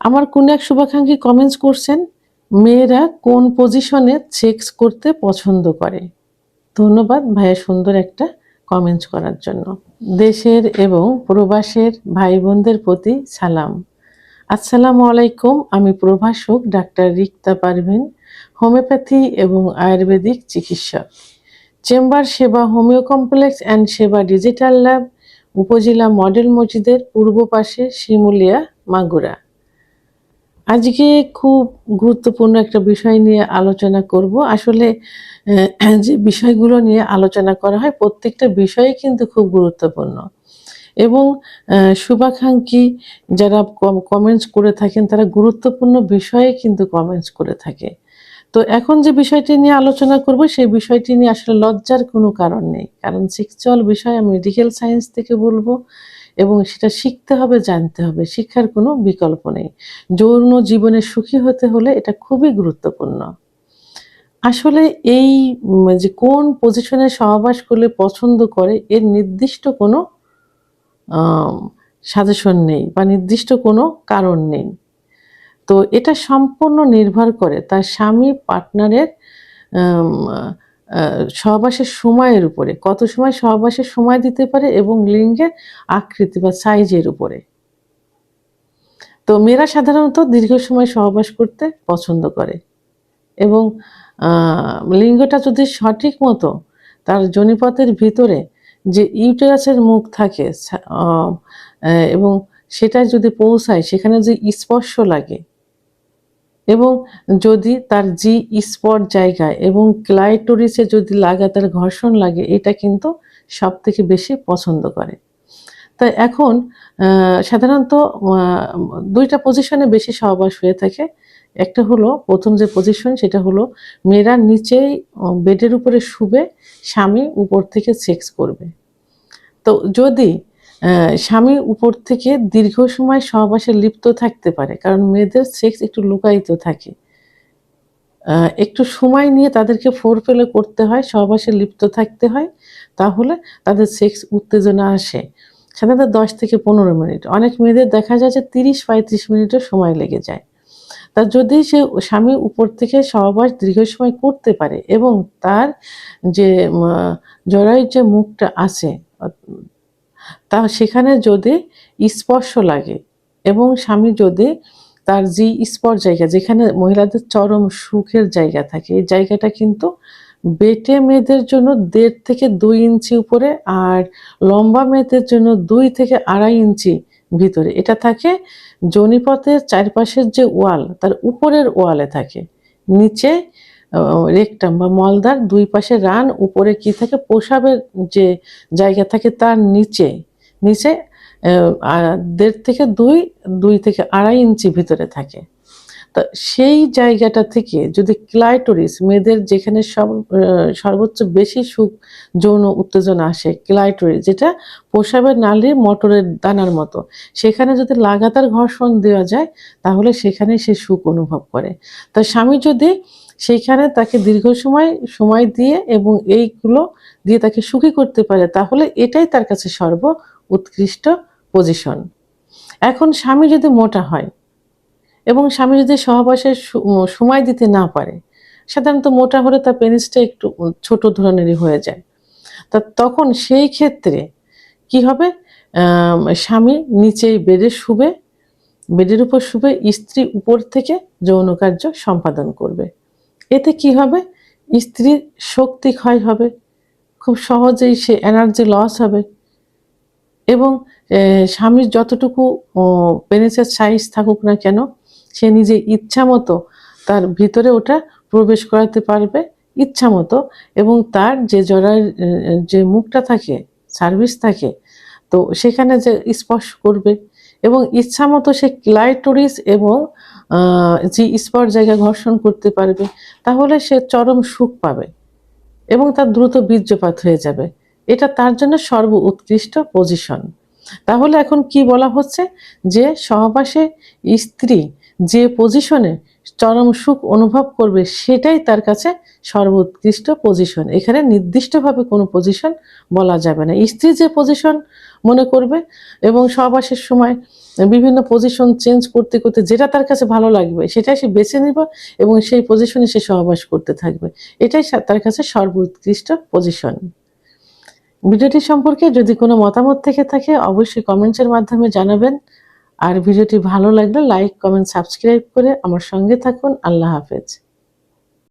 আমার কোন এক শুভাকাঙ্ক্ষী কমেন্টস করছেন, মেয়েরা কোন পজিশনে সেক্স করতে পছন্দ করে। ধন্যবাদ ভাইয়া সুন্দর একটা কমেন্টস করার জন্য। দেশের এবং প্রবাসের ভাই বোনদের প্রতি সালাম। আসসালামু আলাইকুম। আমি প্রভাষক ডাক্তার রিক্তা পারভিন, হোমিওপ্যাথি এবং আয়ুর্বেদিক চিকিৎসক, চেম্বার সেবা হোমিও কমপ্লেক্স অ্যান্ড সেবা ডিজিটাল ল্যাব, উপজেলা মডেল মসজিদের পূর্ব পাশে, শিমুলিয়া, মাগুরা। আজকে খুব গুরুত্বপূর্ণ একটা বিষয় নিয়ে আলোচনা করব। আসলে যে বিষয়গুলো নিয়ে আলোচনা করা হয় প্রত্যেকটা বিষয়ই কিন্তু খুব গুরুত্বপূর্ণ এবং শুভাকাঙ্ক্ষী যারা কমেন্টস করে থাকেন তারা গুরুত্বপূর্ণ বিষয়ে কিন্তু কমেন্টস করে থাকে। তো এখন যে বিষয়টি নিয়ে আলোচনা করব সেই বিষয়টি নিয়ে আসলে লজ্জার কোনো কারণ নেই, কারণ সেক্সুয়াল বিষয় আমি মেডিকেল সায়েন্স থেকে বলবো এবং সেটা শিখতে হবে, জানতে হবে, শিক্ষার কোনো বিকল্প নেই। যৌন জীবনে সুখী হতে হলে এটা খুবই গুরুত্বপূর্ণ। আসলে এই যে কোন পজিশনে সহবাস করলে পছন্দ করে এর নির্দিষ্ট কোনো সাজেশন নেই বা নির্দিষ্ট কোনো কারণ নেই। তো এটা সম্পূর্ণ নির্ভর করে তার স্বামী পার্টনারের সহবাসের সময়ের উপরে, কত সময় সহবাসের সময় দিতে পারে এবং লিঙ্গের আকৃতি বা সাইজের উপরে। তো মেয়েরা সাধারণত দীর্ঘ সময় সহবাস করতে পছন্দ করে এবং লিঙ্গটা যদি সঠিক মতো তার যোনিপথের ভিতরে যে ইউটেরাসের মুখ থাকে এবং সেটা যদি পৌঁছায়, সেখানে যে স্পর্শ লাগে এবং যদি তার জি স্পট জায়গায় এবং ক্লাইটোরিসে যদি লাগাতার ঘর্ষণ লাগে, এটা কিন্তু সব থেকে বেশি পছন্দ করে। তাই এখন সাধারণত দুইটা পজিশনে বেশি সহবাস হয়ে থাকে। একটা হলো প্রথম যে পজিশন, সেটা হলো মেয়েরা নিচেই বেডের উপরে শুবে স্বামী উপর থেকে সেক্স করবে। তো যদি স্বামী উপর থেকে দীর্ঘ সময় সহবাসে লিপ্ত থাকতে পারে, কারণ মেয়েদের সেক্স একটু লুকায়িত থাকে, একটু সময় নিয়ে তাদেরকে ফোরপ্লে করতে হয়, সহবাসে লিপ্ত থাকতে হয়, তাহলে তাদের সেক্স উত্তেজনা আসে। সাধারণত 10 থেকে 15 মিনিট, অনেক মেয়েদের দেখা যায় যে 30-35 মিনিটও সময় লেগে যায়। তা যদি সে স্বামী উপর থেকে সহবাস দীর্ঘ সময় করতে পারে এবং তার যে জরায়ুর যে মুখটা আছে তা সেখানে যদি স্পর্শ লাগে এবং স্বামী যদি তার যে স্পট জায়গা, যেখানে মহিলাদের চরম সুখের জায়গা থাকে, এই জায়গাটা কিন্তু বেটে মেয়েদের জন্য 1.5 থেকে 2 ইঞ্চি উপরে আর লম্বা মেয়েদের জন্য 2 থেকে 2.5 ইঞ্চি ভিতরে, এটা থাকে যোনিপথের চারপাশের যে ওয়াল তার উপরের ওয়ালে থাকে। নিচে রেকটাম বা মলদার দুই পাশে রান, উপরে কি থাকে প্রসাবের যে জায়গা থাকে তার নিচে 1.5 থেকে 2 থেকে 2.5 ইঞ্চি ভিতরে থাকে। তো সেই জায়গাটা থেকে যদি ক্লাইটোরিস, মেয়েদের যেখানে সর্বোচ্চ বেশি সুখ যৌন উত্তেজনা আসে, ক্লাইটোরিস যেটা প্রসাবের নালীর মটরের দানার মতো, সেখানে যদি লাগাতার ঘর্ষণ দেওয়া যায় তাহলে সেখানে সে সুখ অনুভব করে। তো স্বামী যদি সেইখানে তাকে দীর্ঘ সময় দিয়ে এবং এইগুলো দিয়ে তাকে সুখী করতে পারে, তাহলে এটাই তার কাছে সর্ব উৎকৃষ্ট পজিশন। এখন স্বামী যদি মোটা হয় এবং স্বামী যদি সহবাসের সময় দিতে না পারে, সাধারণত মোটা হলে তার পেনিসটা একটু ছোট ধরনেরই হয়ে যায়। তা তখন সেই ক্ষেত্রে কি হবে, স্বামী নিচেই বেডের উপর শুবে, স্ত্রী উপর থেকে যৌন কার্য সম্পাদন করবে। এতে কি হবে, স্ত্রীর শক্তি ক্ষয় হবে, খুব সহজেই সে এনার্জি লস হবে এবং স্বামীর যতটুকু পেনিসের সাইজ থাকুক না কেন, সে নিজে ইচ্ছা মতো তার ভিতরে ওটা প্রবেশ করাতে পারবে ইচ্ছা মতো, এবং তার যে জরায়ুর যে মুখটা থাকে, সার্ভিস থাকে, তো সেখানে যে স্পর্শ করবে এবং ইচ্ছা মতো সে ক্লাইটোরিস এবং যে স্পট জায়গা ঘর্ষণ করতে পারবে, তাহলে সে চরম সুখ পাবে এবং তার দ্রুত বীর্যপাত হয়ে যাবে। এটা তার জন্য সর্ব উৎকৃষ্ট পজিশন। তাহলে এখন কি বলা হচ্ছে, যে সহবাসে স্ত্রী যে পজিশনে চরম সুখ অনুভব করবে, সেটাই তার কাছে সর্বোৎকৃষ্ট পজিশন। এখানে নির্দিষ্টভাবে কোনো পজিশন বলা যাবে না। স্ত্রী যে পজিশন মনে করবে এবং সহবাসের সময় বিভিন্ন পজিশন চেঞ্জ করতে করতে যেটা তার কাছে ভালো লাগবে সেটাই সে বেছে নিবে এবং সেই পজিশনে সে সহবাস করতে থাকবে। এটাই তার কাছে সর্বোৎকৃষ্ট পজিশন। ভিডিওটি সম্পর্কে যদি কোনো মতামত থেকে থাকে অবশ্যই কমেন্টসের মাধ্যমে জানাবেন। আর ভিডিওটি ভালো লাগলে লাইক, কমেন্ট, সাবস্ক্রাইব করে আমার সঙ্গে থাকুন। আল্লাহ হাফেজ।